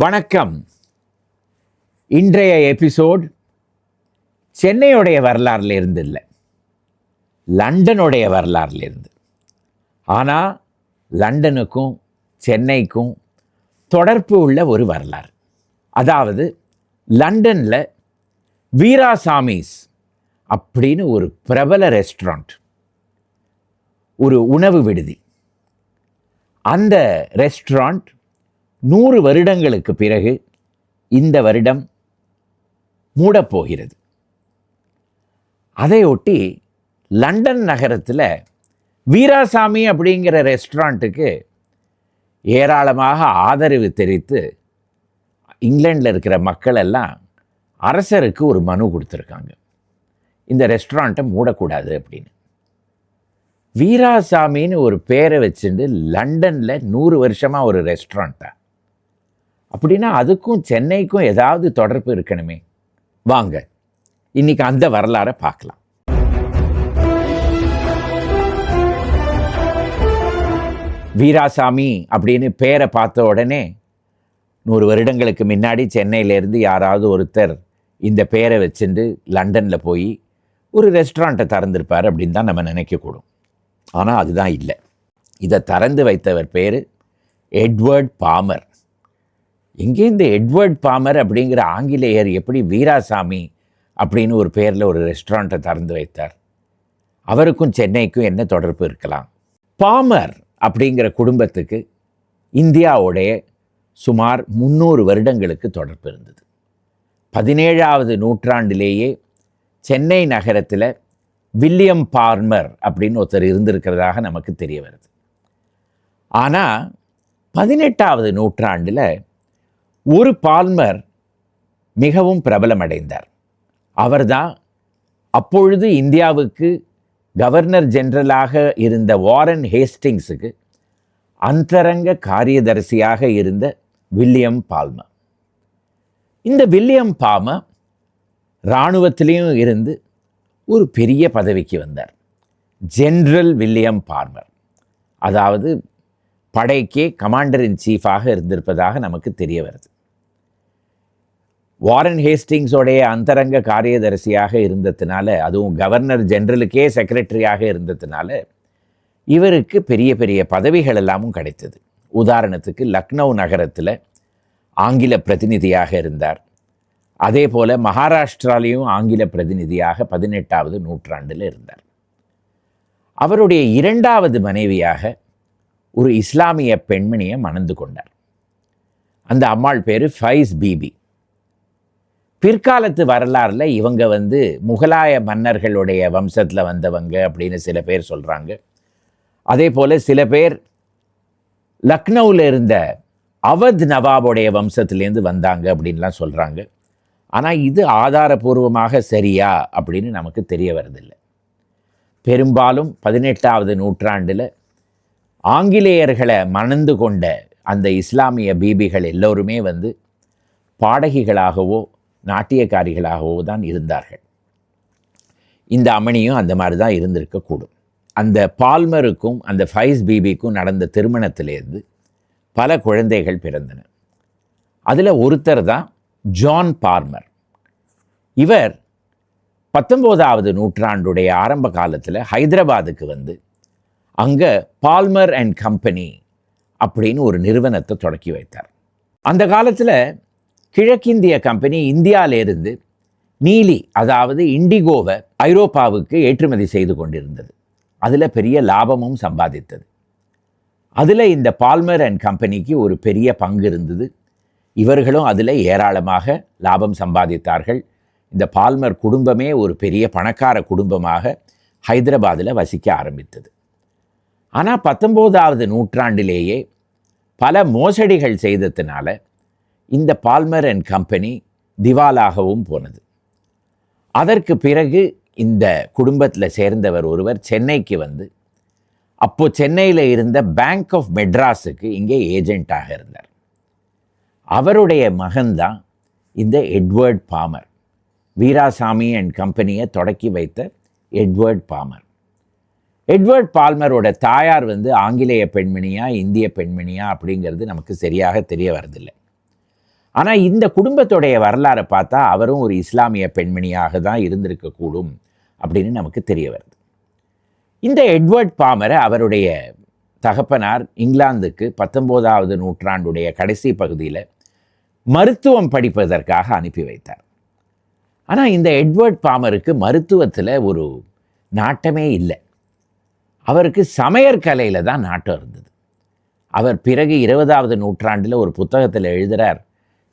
வணக்கம். இன்றைய எபிசோட் சென்னையுடைய வரலாறுல இருந்து இல்லை, லண்டனுடைய வரலாறுல இருந்து. ஆனால் லண்டனுக்கும் சென்னைக்கும் தொடர்பு உள்ள ஒரு வரலாறு. அதாவது லண்டனில் வீராசாமிஸ் அப்படின்னு ஒரு பிரபல ரெஸ்டாரண்ட், ஒரு உணவு விடுதி. அந்த ரெஸ்டாரண்ட் 100 வருடங்களுக்கு பிறகு இந்த வருடம் மூடப்போகிறது. அதையொட்டி லண்டன் நகரத்தில் வீராசாமி அப்படிங்கிற ரெஸ்டாரண்ட்டுக்கு ஏராளமாக ஆதரவு தெரிவித்து இங்கிலாண்டில் இருக்கிற மக்கள் எல்லாம் அரசருக்கு ஒரு மனு கொடுத்துருக்காங்க, இந்த ரெஸ்டாரண்ட்டை மூடக்கூடாது அப்படின்னு. வீராசாமின்னு ஒரு பேரை வச்சுட்டு லண்டனில் 100 வருஷமாக ஒரு ரெஸ்டாரண்ட்டா? அப்படின்னா அதுக்கும் சென்னைக்கும் ஏதாவது தொடர்பு இருக்கணுமே. வாங்க இன்னைக்கு அந்த வரலாறை பார்க்கலாம். வீராசாமி அப்படின்னு பேரை பார்த்த உடனே 100 வருடங்களுக்கு முன்னாடி சென்னையிலேருந்து யாராவது ஒருத்தர் இந்த பேரை வச்சுட்டு லண்டனில் போய் ஒரு ரெஸ்டாரண்ட்டை திறந்திருப்பார் அப்படின்னு தான் நம்ம நினைக்கக்கூடும். ஆனால் அதுதான் இல்லை. இதை திறந்து வைத்தவர் பேர் எட்வர்ட் பாமர். எங்கே இந்த எட்வர்ட் பாமர் அப்படிங்கிற ஆங்கிலேயர் எப்படி வீராசாமி அப்படின்னு ஒரு பேரில் ஒரு ரெஸ்டாரண்ட்டை திறந்து வைத்தார்? அவருக்கும் சென்னைக்கும் என்ன தொடர்பு இருக்கலாம்? பாமர் அப்படிங்கிற குடும்பத்துக்கு இந்தியாவுடைய சுமார் 300 வருடங்களுக்கு தொடர்பு இருந்தது. 17ஆவது நூற்றாண்டிலேயே சென்னை நகரத்தில் வில்லியம் பால்மர் அப்படின்னு ஒருத்தர் இருந்திருக்கிறதாக நமக்கு தெரிய வருது. ஆனால் 18ஆவது நூற்றாண்டில் ஒரு பால்மர் மிகவும் பிரபலமடைந்தார். அவர்தான் அப்பொழுது இந்தியாவுக்கு கவர்னர் ஜெனரலாக இருந்த வாரன் ஹேஸ்டிங்ஸுக்கு அந்தரங்க காரியதரிசியாக இருந்த வில்லியம் பால்மர். இந்த வில்லியம் பால்மர் இராணுவத்திலையும் இருந்து ஒரு பெரிய பதவிக்கு வந்தார், ஜெனரல் வில்லியம் பால்மர். அதாவது படைக்கே கமாண்டர் இன் சீஃபாக இருந்திருப்பதாக நமக்கு தெரிய வருது. வாரன் ஹேஸ்டிங்ஸோடைய அந்தரங்க காரியதரிசியாக இருந்ததுனால, அதுவும் கவர்னர் ஜெனரலுக்கே செக்ரட்டரியாக இருந்ததுனால இவருக்கு பெரிய பெரிய பதவிகள் எல்லாமும் கிடைத்தது. உதாரணத்துக்கு லக்னோ நகரத்தில் ஆங்கில பிரதிநிதியாக இருந்தார். அதே போல் மகாராஷ்டிராலையும் ஆங்கில பிரதிநிதியாக 18ஆவது நூற்றாண்டில் இருந்தார். அவருடைய 2வது மனைவியாக ஒரு இஸ்லாமிய பெண்மணியை மணந்து கொண்டார். அந்த அம்மாள் பேர் ஃபைஸ் பீபி. பிற்காலத்து வரலாறில் இவங்க முகலாய மன்னர்களுடைய வம்சத்தில் வந்தவங்க அப்படின்னு சில பேர் சொல்கிறாங்க. அதே போல் சில பேர் லக்னோவில் இருந்த அவத் நவாபுடைய வம்சத்துலேருந்து வந்தாங்க அப்படின்லாம் சொல்கிறாங்க. ஆனால் இது ஆதாரபூர்வமாக சரியா அப்படின்னு நமக்கு தெரிய வரதில்லை. பெரும்பாலும் 18ஆவது நூற்றாண்டில் ஆங்கிலேயர்களை மணந்து கொண்ட அந்த இஸ்லாமிய பீபிகள் எல்லோருமே பாடகிகளாகவோ நாட்டியக்காரிகளாகவோ தான் இருந்தார்கள். இந்த அம்மணியும் அந்த மாதிரி தான் இருந்திருக்கக்கூடும். அந்த பால்மருக்கும் அந்த ஃபைஸ் பீபிக்கும் நடந்த திருமணத்திலேருந்து பல குழந்தைகள் பிறந்தன. அதில் ஒருத்தர் தான் ஜான் பால்மர். இவர் 19ஆவது நூற்றாண்டுடைய ஆரம்ப காலத்தில் ஹைதராபாத்துக்கு அங்கே பால்மர் அண்ட் கம்பெனி அப்படின்னு ஒரு நிறுவனத்தை தொடக்கி வைத்தார். அந்த காலத்தில் கிழக்கிந்திய கம்பெனி இந்தியாவிலிருந்து நீலி, அதாவது இண்டிகோவை ஐரோப்பாவுக்கு ஏற்றுமதி செய்து கொண்டிருந்தது. அதில் பெரிய லாபமும் சம்பாதித்தது. அதில் இந்த பால்மர் அண்ட் கம்பெனிக்கு ஒரு பெரிய பங்கு இருந்தது. இவர்களும் அதில் ஏராளமாக லாபம் சம்பாதித்தார்கள். இந்த பால்மர் குடும்பமே ஒரு பெரிய பணக்கார குடும்பமாக ஹைதராபாத்தில் வசிக்க ஆரம்பித்தது. ஆனால் 19ஆவது நூற்றாண்டிலேயே பல மோசடிகள் செய்ததுனால இந்த பால்மர் அண்ட் கம்பெனி திவாலாகவும் போனது. அதற்கு பிறகு இந்த குடும்பத்தில் சேர்ந்தவர் ஒருவர் சென்னைக்கு அப்போது சென்னையில் இருந்த பேங்க் ஆஃப் மெட்ராஸுக்கு இங்கே ஏஜெண்ட்டாக இருந்தார். அவருடைய மகன்தான் இந்த எட்வர்ட் பாமர். வீராசாமி அண்ட் கம்பெனியை தொடக்கி வைத்த எட்வர்ட் பாமர். எட்வர்ட் பால்மரோட தாயார் ஆங்கிலேய பெண்மணியா இந்திய பெண்மணியா அப்படிங்கிறது நமக்கு சரியாக தெரிய வரதில்லை. ஆனால் இந்த குடும்பத்துடைய வரலாறை பார்த்தா அவரும் ஒரு இஸ்லாமிய பெண்மணியாக தான் இருந்திருக்கக்கூடும் அப்படின்னு நமக்கு தெரிய வருது. இந்த எட்வர்ட் பாமரை அவருடைய தகப்பனார் இங்கிலாந்துக்கு 19வது நூற்றாண்டுடைய கடைசி பகுதியில் மருத்துவம் படிப்பதற்காக அனுப்பி வைத்தார். ஆனால் இந்த எட்வர்ட் பாமருக்கு மருத்துவத்தில் ஒரு நாட்டமே இல்லை. அவருக்கு சமையற்கலையில் தான் நாட்டம் இருந்தது. அவர் பிறகு 20வது நூற்றாண்டில் ஒரு புத்தகத்தில் எழுதுகிறார்,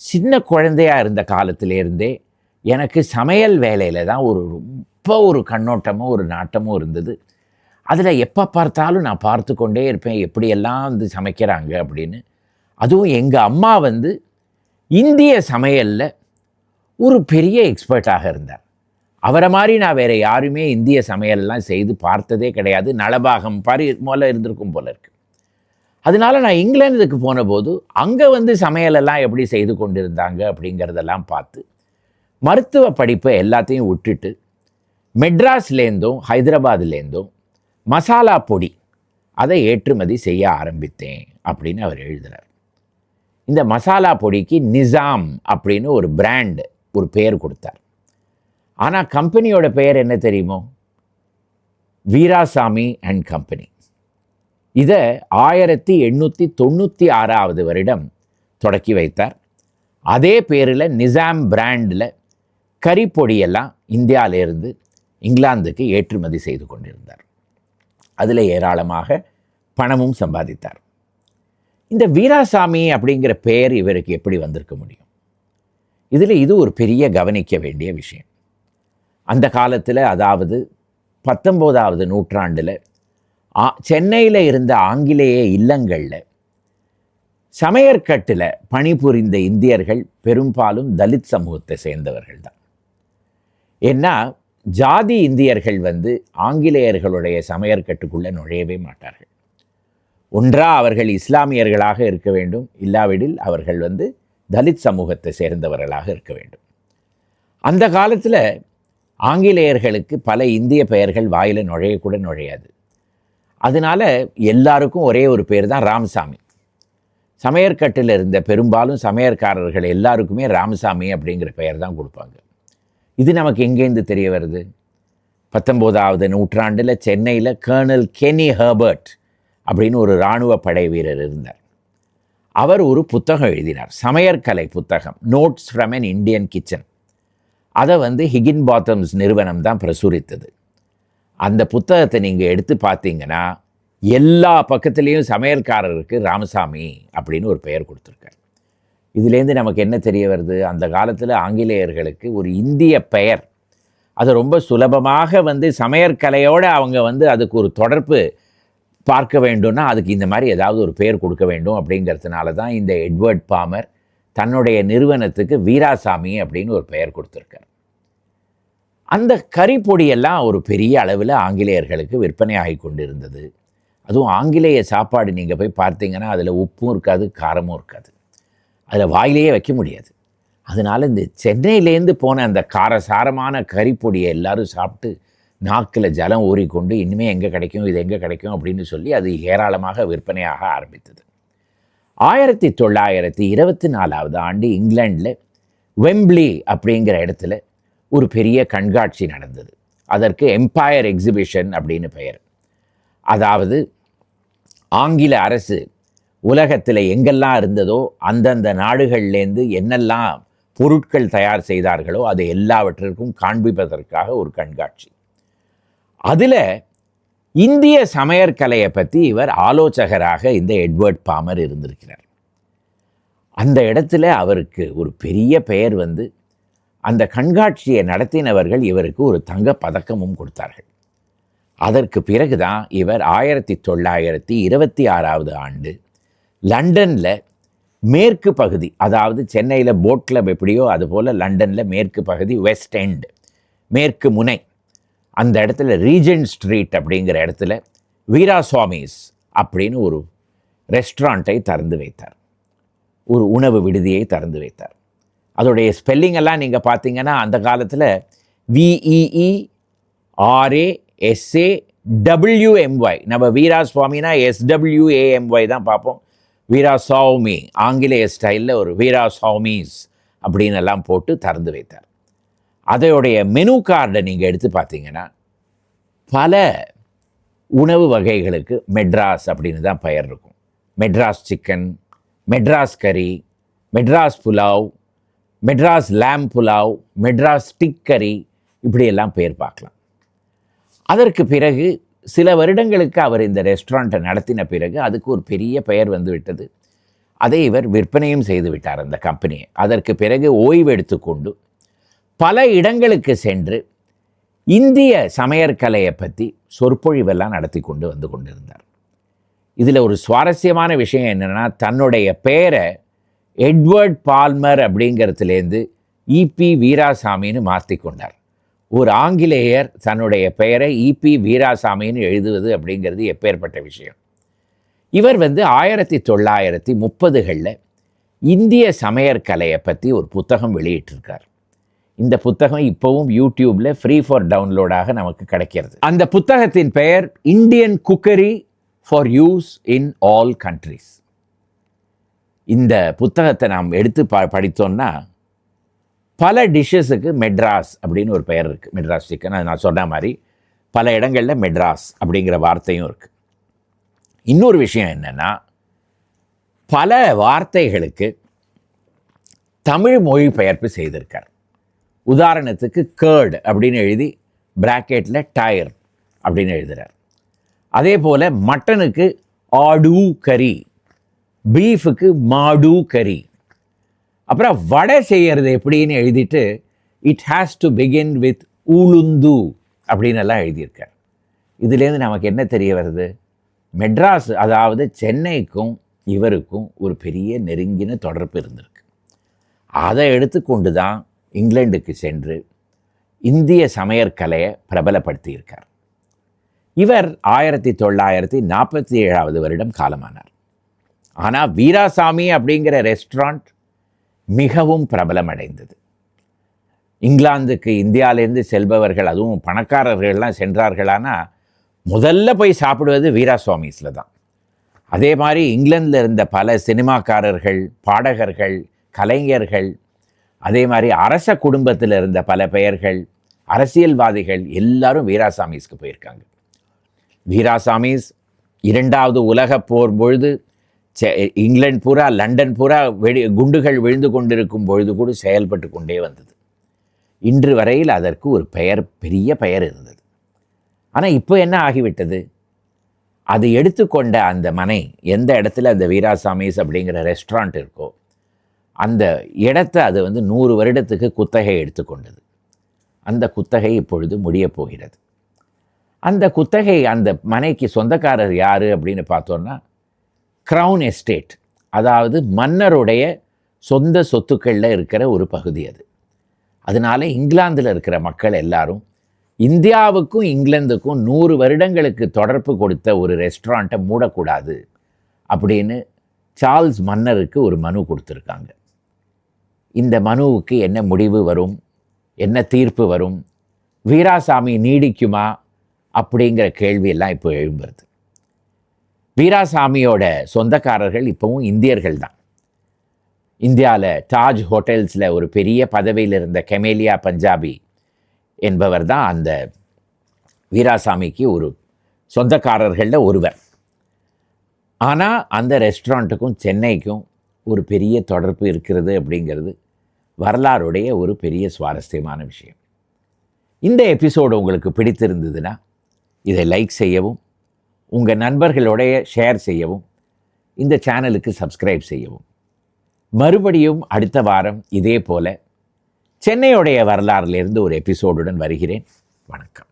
சின்ன குழந்தையாக இருந்த காலத்திலேருந்தே எனக்கு சமையல் வேலையில் தான் ரொம்ப ஒரு கண்ணோட்டமும் ஒரு நாட்டமும் இருந்தது. அதில் எப்போ பார்த்தாலும் நான் பார்த்து கொண்டே இருப்பேன் எப்படியெல்லாம் வந்து சமைக்கிறாங்க அப்படின்னு. அதுவும் எங்கள் அம்மா வந்து இந்திய சமையலில் ஒரு பெரிய எக்ஸ்பர்ட்டாக இருந்தார். அவரை மாதிரி நான் வேறு யாருமே இந்திய சமையல்லாம் செய்து பார்த்ததே கிடையாது. நலபாகம் பாரி போல இருந்திருக்கும் போல இருக்கு. அதனால நான் இங்கிலாந்துக்கு போன போது அங்கே வந்து சமையலெல்லாம் எப்படி செய்து கொண்டிருந்தாங்க அப்படிங்கிறதெல்லாம் பார்த்து மருத்துவ படிப்பை எல்லாத்தையும் விட்டுட்டு மெட்ராஸ்லேருந்தும் ஹைதராபாத்லேருந்தும் மசாலா பொடி அதை ஏற்றுமதி செய்ய ஆரம்பித்தேன் அப்படின்னு அவர் எழுதுகிறார். இந்த மசாலா பொடிக்கு நிசாம் அப்படின்னு ஒரு பிராண்ட், ஒரு பெயர் கொடுத்தார். ஆனால் கம்பெனியோட பெயர் என்ன தெரியுமோ? Veeraswamy and company. இதை 1896 வருடம் தொடக்கி வைத்தார். அதே பேரில் நிசாம் பிராண்டில் கறிப்பொடியெல்லாம் இந்தியாவிலேருந்து இங்கிலாந்துக்கு ஏற்றுமதி செய்து கொண்டிருந்தார். அதில் ஏராளமாக பணமும் சம்பாதித்தார். இந்த வீராசாமி அப்படிங்கிற பெயர் இவருக்கு எப்படி வந்திருக்க முடியும்? இதில் இது ஒரு பெரிய கவனிக்க வேண்டிய விஷயம். அந்த காலத்தில், அதாவது 19வது நூற்றாண்டில் சென்னையில் இருந்த ஆங்கிலேய இல்லங்களில் சமையற்கட்டில் பணிபுரிந்த இந்தியர்கள் பெரும்பாலும் தலித் சமூகத்தை சேர்ந்தவர்கள் தான். ஏன்னா ஜாதி இந்தியர்கள் வந்து ஆங்கிலேயர்களுடைய சமையற்கட்டுக்குள்ளே நுழையவே மாட்டார்கள். ஒன்றா அவர்கள் இஸ்லாமியர்களாக இருக்க வேண்டும், இல்லாவிடில் அவர்கள் வந்து தலித் சமூகத்தை சேர்ந்தவர்களாக இருக்க வேண்டும். அந்த காலத்தில் ஆங்கிலேயர்களுக்கு பல இந்திய பெயர்கள் வாயில் நுழையக்கூட நுழையாது. அதனால எல்லாருக்கும் ஒரே ஒரு பேர் தான் ராமசாமி. சமையற்கட்டில் இருந்த பெரும்பாலும் சமையற்காரர்கள் எல்லாருக்குமே ராமசாமி அப்படிங்கிற பெயர் தான் கொடுப்பாங்க. இது நமக்கு எங்கேருந்து தெரிய வருது? 19வது நூற்றாண்டில் சென்னையில் கர்னல் கெனி ஹெர்பர்ட் அப்படின்னு ஒரு இராணுவ படை வீரர் இருந்தார். அவர் ஒரு புத்தகம் எழுதினார், சமையற்கலை புத்தகம், notes from an Indian kitchen. அதை வந்து ஹிகின் பாத்தம்ஸ் நிறுவனம் தான் பிரசுரித்தது. அந்த புத்தகத்தை நீங்கள் எடுத்து பார்த்தீங்கன்னா எல்லா பக்கத்துலேயும் சமையல்காரருக்கு ராமசாமி அப்படின்னு ஒரு பெயர் கொடுத்துருக்காரு. இதுலேருந்து நமக்கு என்ன தெரிய வருது? அந்த காலத்தில் ஆங்கிலேயர்களுக்கு ஒரு இந்திய பெயர், அது ரொம்ப சுலபமாக வந்து சமையற்கலையோடு அவங்க வந்து அதுக்கு ஒரு தொடர்பு பார்க்க வேண்டும்னா அதுக்கு இந்த மாதிரி ஏதாவது ஒரு பெயர் கொடுக்க வேண்டும். அப்படிங்கிறதுனால தான் இந்த எட்வர்ட் பாமர் தன்னுடைய நிறுவனத்துக்கு வீராசாமி அப்படின்னு ஒரு பெயர் கொடுத்துருக்கார். அந்த கறிப்பொடியெல்லாம் ஒரு பெரிய அளவில் ஆங்கிலேயர்களுக்கு விற்பனை ஆகி கொண்டு இருந்தது. அதுவும் ஆங்கிலேய சாப்பாடு நீங்கள் போய் பார்த்தீங்கன்னா அதில் உப்பும் இருக்காது, காரமும் இருக்காது, அதில் வாயிலேயே வைக்க முடியாது. அதனால் இந்த சென்னையிலேருந்து போன அந்த காரசாரமான கறிப்பொடியை எல்லோரும் சாப்பிட்டு நாக்கில் ஜலம் ஊறிக்கொண்டு இனிமேல் எங்கே கிடைக்கும், இது எங்கே கிடைக்கும் அப்படின்னு சொல்லி அது ஏராளமாக விற்பனையாக ஆரம்பித்தது. 1924 ஆண்டு இங்கிலாண்டில் வெம்பிளி அப்படிங்கிற இடத்துல ஒரு பெரிய கண்காட்சி நடந்தது. அதற்கு எம்பயர் எக்ஸிபிஷன் அப்படின்னு பெயர். அதாவது ஆங்கில அரசு உலகத்தில் எங்கெல்லாம் இருந்ததோ அந்தந்த நாடுகள்லேருந்து என்னெல்லாம் பொருட்கள் தயார் செய்தார்களோ அது எல்லாவற்றிற்கும் காண்பிப்பதற்காக ஒரு கண்காட்சி. அதில் இந்திய சமையற்கலையை பற்றி இவர் ஆலோசகராக இந்த எட்வர்ட் பாமர் இருந்திருக்கிறார். அந்த இடத்துல அவருக்கு ஒரு பெரிய பெயர் வந்து அந்த கண்காட்சியை நடத்தினவர்கள் இவருக்கு ஒரு தங்க பதக்கமும் கொடுத்தார்கள். அதற்கு பிறகுதான் இவர் 1926 ஆண்டு லண்டனில் மேற்கு பகுதி, அதாவது சென்னையில் போட் கிளப் எப்படியோ அதுபோல் லண்டனில் மேற்கு பகுதி, வெஸ்ட் எண்ட், மேற்கு முனை, அந்த இடத்துல ரீஜென்ட் ஸ்ட்ரீட் அப்படிங்கிற இடத்துல வீராசாமிஸ் அப்படின்னு ஒரு ரெஸ்டாரண்ட்டை திறந்து வைத்தார், ஒரு உணவு விடுதியை திறந்து வைத்தார். அதோடைய ஸ்பெல்லிங் எல்லாம் நீங்கள் பார்த்தீங்கன்னா அந்த காலத்தில் VEERASAWMY, நம்ம வீராசுவாமினா SWAMY தான் பார்ப்போம். வீராசாமி, ஆங்கிலேய ஸ்டைலில் ஒரு வீராசாமிஸ் அப்படின்னு எல்லாம் போட்டு திறந்து வைத்தார். அதோடைய மெனு கார்டை நீங்கள் எடுத்து பார்த்தீங்கன்னா பல உணவு வகைகளுக்கு மெட்ராஸ் அப்படின்னு தான் பெயர் இருக்கும். மெட்ராஸ் சிக்கன், மெட்ராஸ் கறி, மெட்ராஸ் புலாவ், மெட்ராஸ் லேம் புலாவ், மெட்ராஸ் ஸ்டிக் கறி, இப்படியெல்லாம் பேர் பார்க்கலாம். அதற்கு பிறகு சில வருடங்களுக்கு அவர் இந்த ரெஸ்டாரண்ட்டை நடத்தின பிறகு அதுக்கு ஒரு பெரிய பெயர் வந்து விட்டது. அதை இவர் விற்பனையும் செய்து விட்டார் அந்த கம்பெனியை. அதற்கு பிறகு ஓய்வு எடுத்துக்கொண்டு பல இடங்களுக்கு சென்று இந்திய சமையற்கலையை பற்றி சொற்பொழிவெல்லாம் நடத்தி வந்து கொண்டிருந்தார். இதில் ஒரு சுவாரஸ்யமான விஷயம் என்னென்னா, தன்னுடைய பெயரை எட்வர்ட் பால்மர் அப்படிங்கிறதுலேருந்து இபி வீராசாமின்னு மாற்றி கொண்டார். ஒரு ஆங்கிலேயர் தன்னுடைய பெயரை இபி வீராசாமின்னு எழுதுவது அப்படிங்கிறது எப்பேற்பட்ட விஷயம். இவர் 1930களில் இந்திய சமையற்கலையை பற்றி ஒரு புத்தகம் வெளியிட்டிருக்கார். இந்த புத்தகம் இப்போவும் யூடியூப்பில் ஃப்ரீ ஃபார் டவுன்லோடாக நமக்கு கிடைக்கிறது. அந்த புத்தகத்தின் பெயர் Indian cookery for use in all countries. இந்த புத்தகத்தை நாம் எடுத்து படித்தோம்னா பல டிஷ்ஷஸுக்கு மெட்ராஸ் அப்படின்னு ஒரு பெயர் இருக்குது. மெட்ராஸ் சிக்கன், அது நான் சொன்ன மாதிரி பல இடங்களில் மெட்ராஸ் அப்படிங்கிற வார்த்தையும் இருக்குது. இன்னொரு விஷயம் என்னென்னா, பல வார்த்தைகளுக்கு தமிழ் மொழிபெயர்ப்பு செய்திருக்கார். உதாரணத்துக்கு கேர்டு அப்படின்னு எழுதி பிராக்கெட்டில் டயர் அப்படின்னு எழுதுகிறார். அதே போல் மட்டனுக்கு ஆடு கறி, பீஃபுக்கு மாடு கறி. அப்புறம் வடை செய்கிறது எப்படின்னு எழுதிட்டு it has to begin with உளுந்து அப்படின்னு எல்லாம் எழுதியிருக்கார். இதுலேருந்து நமக்கு என்ன தெரிய வருது? மெட்ராஸ், அதாவது சென்னைக்கும் இவருக்கும் ஒரு பெரிய நெருங்கின தொடர்பு இருந்திருக்கு. அதை எடுத்துக்கொண்டு தான் இங்கிலாந்துக்கு சென்று இந்திய சமையற்கலையை பிரபலப்படுத்தியிருக்கார். இவர் 1947 வருடம் காலமானார். ஆனால் வீராசாமி அப்படிங்கிற ரெஸ்டாரண்ட் மிகவும் பிரபலமடைந்தது. இங்கிலாந்துக்கு இந்தியாவிலேருந்து செல்பவர்கள், அதுவும் பணக்காரர்கள்லாம் சென்றார்களானா முதல்ல போய் சாப்பிடுவது வீராசாமிஸில் தான். அதே மாதிரி இங்கிலாந்தில் இருந்த பல சினிமாக்காரர்கள், பாடகர்கள், கலைஞர்கள், அதே மாதிரி அரச குடும்பத்தில் இருந்த பல பெயர்கள், அரசியல்வாதிகள் எல்லாரும் வீராசாமிஸ்க்கு போயிருக்காங்க. வீராசாமிஸ் 2வது உலகப் போர் பொழுது இங்கிலாந்து பூரா, லண்டன் பூரா குண்டுகள் விழுந்து கொண்டிருக்கும் பொழுது கூட செயல்பட்டு கொண்டே வந்தது. இன்று வரையில் அதற்கு ஒரு பெரிய பெயர் இருந்தது. ஆனால் இப்போ என்ன ஆகிவிட்டது? அது எடுத்துக்கொண்ட அந்த மனை, எந்த இடத்துல அந்த வீராசாமிஸ் அப்படிங்கிற ரெஸ்டாரண்ட் இருக்கோ அந்த இடத்தை அது 100 வருடத்துக்கு குத்தகை எடுத்துக்கொண்டது. அந்த குத்தகை இப்பொழுது முடியப் போகிறது. அந்த குத்தகை, அந்த மனைக்கு சொந்தக்காரர் யார் அப்படின்னு பார்த்தோன்னா க்ரௌன் எஸ்டேட், அதாவது மன்னருடைய சொந்த சொத்துக்களில் இருக்கிற ஒரு பகுதி அது. அதனால இங்கிலாந்தில் இருக்கிற மக்கள் எல்லாரும் இந்தியாவுக்கும் இங்கிலாந்துக்கும் 100 வருடங்களுக்கு தொடர்பு கொடுத்த ஒரு ரெஸ்டாரண்ட்டை மூடக்கூடாது அப்படின்னு சார்ல்ஸ் மன்னருக்கு ஒரு மனு கொடுத்துருக்காங்க. இந்த மனுவுக்கு என்ன முடிவு வரும், என்ன தீர்ப்பு வரும், வீராசாமி நீடிக்குமா அப்படிங்கிற கேள்வியெல்லாம் இப்போ எழும்புறது. வீராசாமியோட சொந்தக்காரர்கள் இப்போவும் இந்தியர்கள் தான். இந்தியாவில் தாஜ் ஹோட்டல்ஸில் ஒரு பெரிய பதவியில் இருந்த கெமேலியா பஞ்சாபி என்பவர் தான் அந்த வீராசாமிக்கு ஒரு சொந்தக்காரர்களில் ஒருவர். ஆனால் அந்த ரெஸ்டாரண்ட்டுக்கும் சென்னைக்கும் ஒரு பெரிய தொடர்பு இருக்கிறது அப்படிங்கிறது வரலாறுடைய ஒரு பெரிய சுவாரஸ்யமான விஷயம். இந்த எபிசோடு உங்களுக்கு பிடித்திருந்ததுன்னா இதை லைக் செய்யவும், உங்கள் நண்பர்களோடைய ஷேர் செய்யவும், இந்த சேனலுக்கு சப்ஸ்கிரைப் செய்யவும். மறுபடியும் அடுத்த வாரம் இதே போல் சென்னையுடைய வரலாறுலேருந்து ஒரு எபிசோடுடன் வருகிறேன். வணக்கம்.